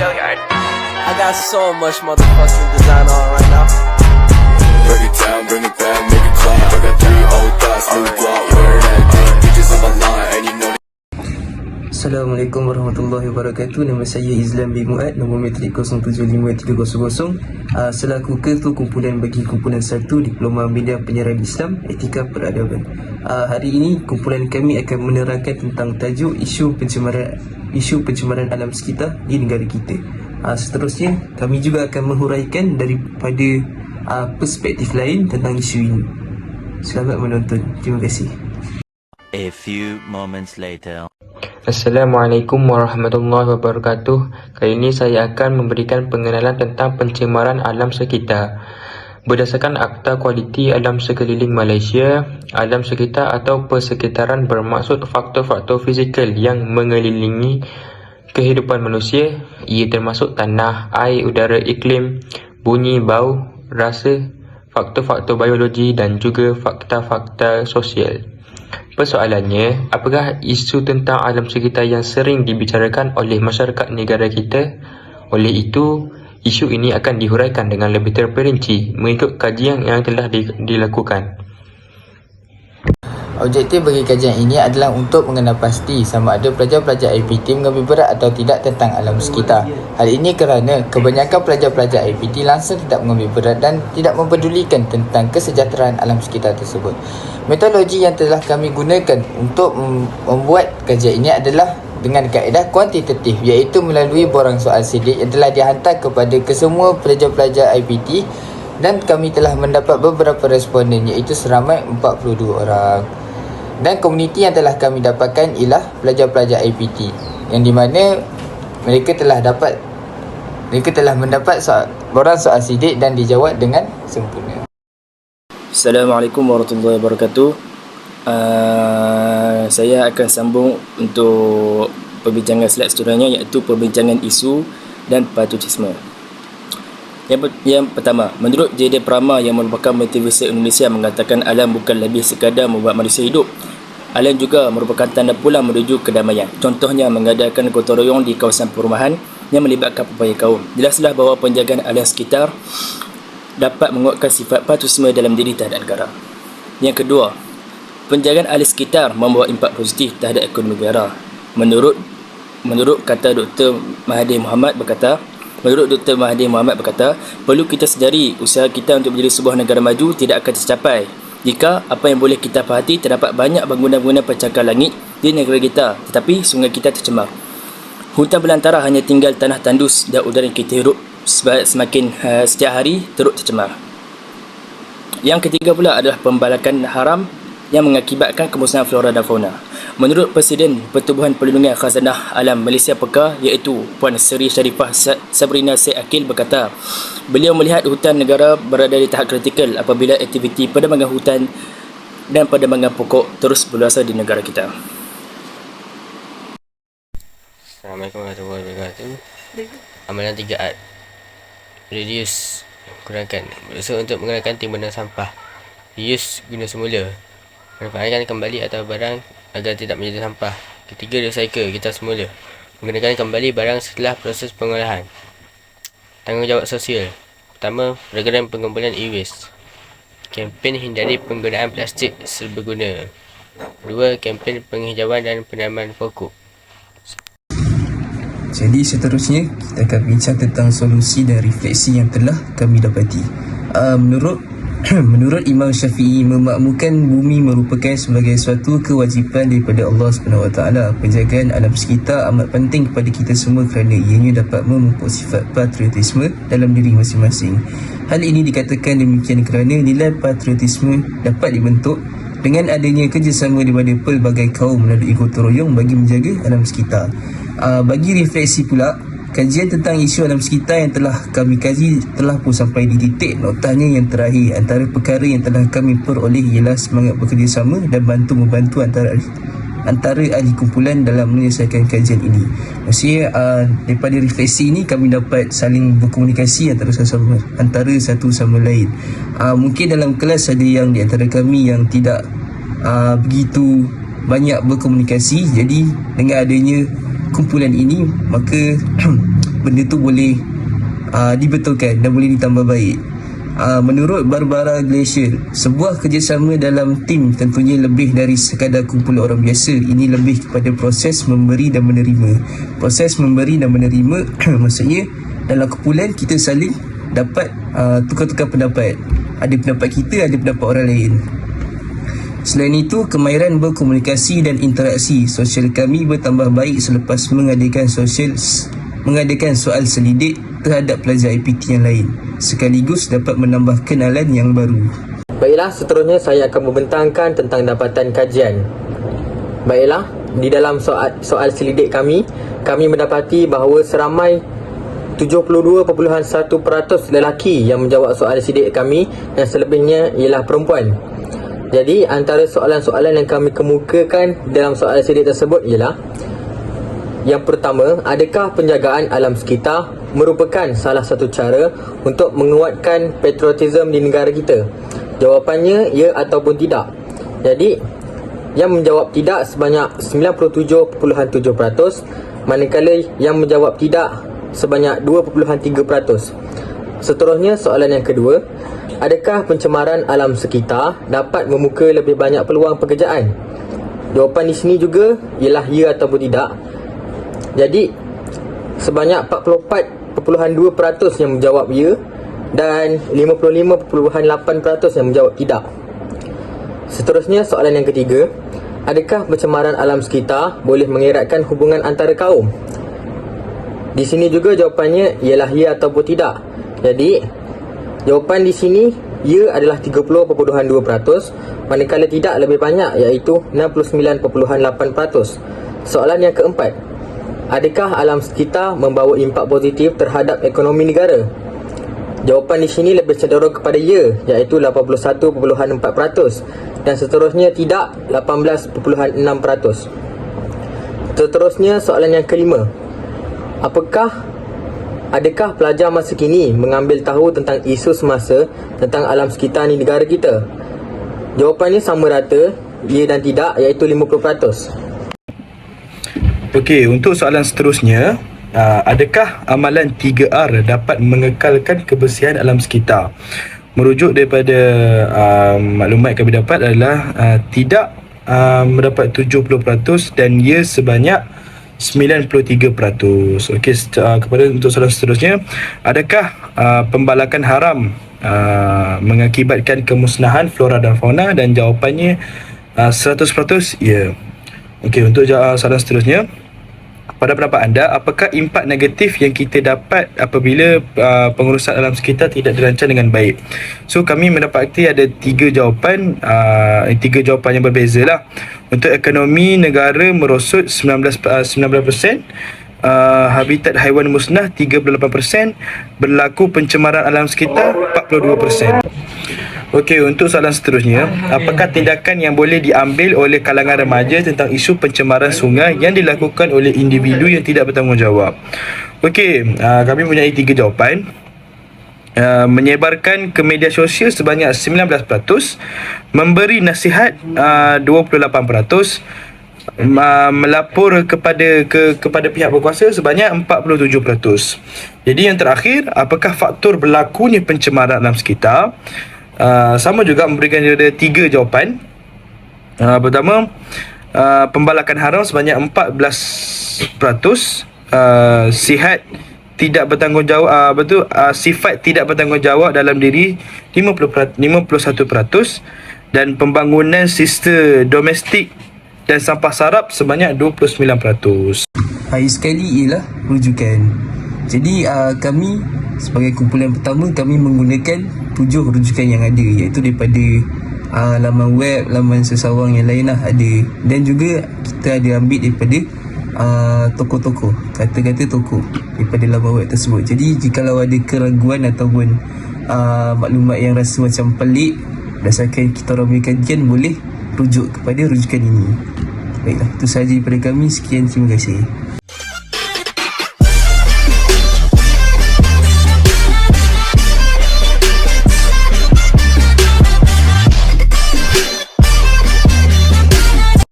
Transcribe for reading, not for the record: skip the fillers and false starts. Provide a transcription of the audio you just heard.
I got so much motherfucking design on right now. Break it down, bring it back, make it clap. I got 3 old thoughts, new guap, wear that dick. Bitches on my line, and you know. Assalamualaikum warahmatullahi wabarakatuh. Nama saya Izlan bin Muad, nombor matrik 075300. Selaku ketua kumpulan bagi kumpulan 1 Diploma Media Penyiaran Islam Etika Peradaban. Hari ini kumpulan kami akan menerangkan tentang tajuk isu pencemaran alam sekitar di negara kita. Seterusnya kami juga akan menghuraikan daripada perspektif lain tentang isu ini. Selamat menonton. Terima kasih. A few moments later. Assalamualaikum warahmatullahi wabarakatuh. Kali ini saya akan memberikan pengenalan tentang pencemaran alam sekitar. Berdasarkan Akta Kualiti Alam Sekeliling Malaysia, alam sekitar atau persekitaran bermaksud faktor-faktor fizikal yang mengelilingi kehidupan manusia. Ia termasuk tanah, air, udara, iklim, bunyi, bau, rasa, faktor-faktor biologi dan juga fakta-fakta sosial. Persoalannya, apakah isu tentang alam sekitar yang sering dibicarakan oleh masyarakat negara kita? Oleh itu, isu ini akan dihuraikan dengan lebih terperinci mengikut kajian yang telah dilakukan. Objektif bagi kajian ini adalah untuk mengenal pasti sama ada pelajar-pelajar IPT mengambil berat atau tidak tentang alam sekitar. Hal ini kerana kebanyakan pelajar-pelajar IPT langsung tidak mengambil berat dan tidak mempedulikan tentang kesejahteraan alam sekitar tersebut. Metodologi yang telah kami gunakan untuk membuat kajian ini adalah dengan kaedah kuantitatif, iaitu melalui borang soal sidik yang telah dihantar kepada kesemua pelajar-pelajar IPT dan kami telah mendapat beberapa responden, iaitu seramai 42 orang. Dan komuniti yang telah kami dapatkan ialah pelajar-pelajar IPT, yang di mana mereka telah mendapat borang soal sidik dan dijawab dengan sempurna. Assalamualaikum warahmatullahi wabarakatuh. Saya akan sambung untuk perbincangan slide seterusnya, iaitu perbincangan isu dan patriotisme. Yang pertama, menurut J.D. Prama yang merupakan motivasi Indonesia mengatakan alam bukan lebih sekadar membuat manusia hidup. Alam juga merupakan tanda pulang menuju kedamaian. Contohnya mengadakan gotong royong di kawasan perumahan yang melibatkan pelbagai kaum. Jelaslah bahawa penjagaan alam sekitar dapat menguatkan sifat patriotisme dalam diri terhadap negara. Yang kedua, penjagaan alam sekitar membawa impak positif terhadap ekonomi negara. Menurut kata Dr. Mahathir Mohamad berkata, perlu kita sedari usaha kita untuk menjadi sebuah negara maju tidak akan tercapai jika apa yang boleh kita perhati terdapat banyak bangunan-bangunan pencakar langit di negara kita tetapi sungai kita tercemar. Hutan belantara hanya tinggal tanah tandus dan udara yang kita hirup semakin setiap hari teruk tercemar. Yang ketiga pula adalah pembalakan haram yang mengakibatkan kemusnahan flora dan fauna. Menurut Presiden Pertubuhan Perlindungan Khazanah Alam Malaysia PEKA, iaitu Puan Seri Sharifah Sabrina Syed Akil berkata, beliau melihat hutan negara berada di tahap kritikal apabila aktiviti penambangan hutan dan penambangan pokok terus berluasa di negara kita. Assalamualaikum warahmatullahi wabarakatuh. Amalan 3A. Reduce, kurangkan. Berusaha untuk mengurangkan timbunan sampah. Reuse, guna semula. Manfaatkan kembali atau barang agar tidak menjadi sampah. Ketiga, recycle, kita semula. Menggunakan kembali barang setelah proses pengolahan. Tanggungjawab sosial. Pertama, program pengumpulan e-waste. Kempen hindari penggunaan plastik serbaguna. Dua, kempen penghijauan dan penanaman pokok. Jadi seterusnya kita akan bincang tentang solusi dan refleksi yang telah kami dapati. Menurut Imam Syafi'i, memakmurkan bumi merupakan sebagai suatu kewajipan daripada Allah SWT. Penjagaan alam sekitar amat penting kepada kita semua kerana ianya dapat memupuk sifat patriotisme dalam diri masing-masing. Hal ini dikatakan demikian kerana nilai patriotisme dapat dibentuk dengan adanya kerjasama daripada pelbagai kaum melalui gotong royong bagi menjaga alam sekitar. Bagi refleksi pula, kajian tentang isu alam sekitar yang telah kami kaji telah pun sampai di titik noktanya yang terakhir. Antara perkara yang telah kami peroleh ialah semangat bekerjasama dan bantu-membantu antara ahli kumpulan dalam menyelesaikan kajian ini. Maksudnya daripada refleksi ini kami dapat saling berkomunikasi antara satu sama lain. Mungkin dalam kelas ada yang di antara kami yang tidak begitu banyak berkomunikasi. Jadi dengan adanya kumpulan ini, maka benda tu boleh dibetulkan dan boleh ditambah baik. Menurut Barbara Glacier, sebuah kerjasama dalam tim tentunya lebih dari sekadar kumpulan orang biasa. Ini lebih kepada proses memberi dan menerima. Proses memberi dan menerima maksudnya dalam kumpulan kita saling dapat tukar-tukar pendapat. Ada pendapat kita, ada pendapat orang lain. Selain itu, kemahiran berkomunikasi dan interaksi sosial kami bertambah baik selepas mengadakan soal selidik terhadap pelajar IPT yang lain, sekaligus dapat menambah kenalan yang baru. Baiklah, seterusnya saya akan membentangkan tentang dapatan kajian. Baiklah, di dalam soal selidik kami mendapati bahawa seramai 72.1% lelaki yang menjawab soalan selidik kami dan selebihnya ialah perempuan. Jadi, antara soalan-soalan yang kami kemukakan dalam soalan selidik tersebut ialah: yang pertama, adakah penjagaan alam sekitar merupakan salah satu cara untuk menguatkan patriotisme di negara kita? Jawapannya ya ataupun tidak. Jadi, yang menjawab tidak sebanyak 97.7%, manakala yang menjawab tidak sebanyak 2.3%. Seterusnya, soalan yang kedua, adakah pencemaran alam sekitar dapat membuka lebih banyak peluang pekerjaan? Jawapan di sini juga ialah ya ataupun tidak. Jadi, sebanyak 44.2% yang menjawab ya dan 55.8% yang menjawab tidak. Seterusnya, soalan yang ketiga, adakah pencemaran alam sekitar boleh mengeratkan hubungan antara kaum? Di sini juga jawapannya ialah ya ataupun tidak. Jadi, jawapan di sini ya adalah 30.2%, manakala tidak lebih banyak, iaitu 69.8%. Soalan yang keempat, adakah alam sekitar membawa impak positif terhadap ekonomi negara? Jawapan di sini lebih cenderung kepada ya, iaitu 81.4%, dan seterusnya tidak, 18.6%. Seterusnya, soalan yang kelima, adakah pelajar masa kini mengambil tahu tentang isu semasa tentang alam sekitar di negara kita? Jawapannya sama rata, ya dan tidak, iaitu 50%. Okey, untuk soalan seterusnya, adakah amalan 3R dapat mengekalkan kebersihan alam sekitar? Merujuk daripada maklumat yang kami dapat adalah tidak mendapat 70% dan ya sebanyak 93%. Okey, untuk soalan seterusnya, adakah pembalakan haram mengakibatkan kemusnahan flora dan fauna? Dan jawapannya 100% ya. Okey, untuk soalan seterusnya, pada pendapat anda, apakah impak negatif yang kita dapat apabila pengurusan alam sekitar tidak dirancang dengan baik? So, kami mendapati ada tiga jawapan yang berbeza lah. Untuk ekonomi negara merosot 19%, habitat haiwan musnah 38%, berlaku pencemaran alam sekitar 42%. Okey, untuk soalan seterusnya, apakah tindakan yang boleh diambil oleh kalangan remaja tentang isu pencemaran sungai yang dilakukan oleh individu yang tidak bertanggungjawab? Okey, kami mempunyai tiga jawapan. Menyebarkan ke media sosial sebanyak 19%, memberi nasihat 28%, melapor kepada pihak berkuasa sebanyak 47%. Jadi yang terakhir, apakah faktor berlakunya pencemaran alam sekitar? Sama juga memberikan dia tiga jawapan. Pertama, pembalakan haram sebanyak 14%, sifat tidak bertanggungjawab dalam diri 51%, dan pembangunan sistem domestik dan sampah sarap sebanyak 29%. Hari sekali ialah rujukan. Jadi kami sebagai kumpulan pertama, kami menggunakan 7 rujukan yang ada, iaitu daripada laman web, laman sesawang yang lain lah ada, dan juga kita ada ambil daripada tokoh-tokoh, kata-kata tokoh daripada laman web tersebut. Jadi jikalau ada keraguan ataupun maklumat yang rasa macam pelik berdasarkan kita orang punya kajian, boleh rujuk kepada rujukan ini. Baiklah, itu sahaja daripada kami. Sekian, terima kasih.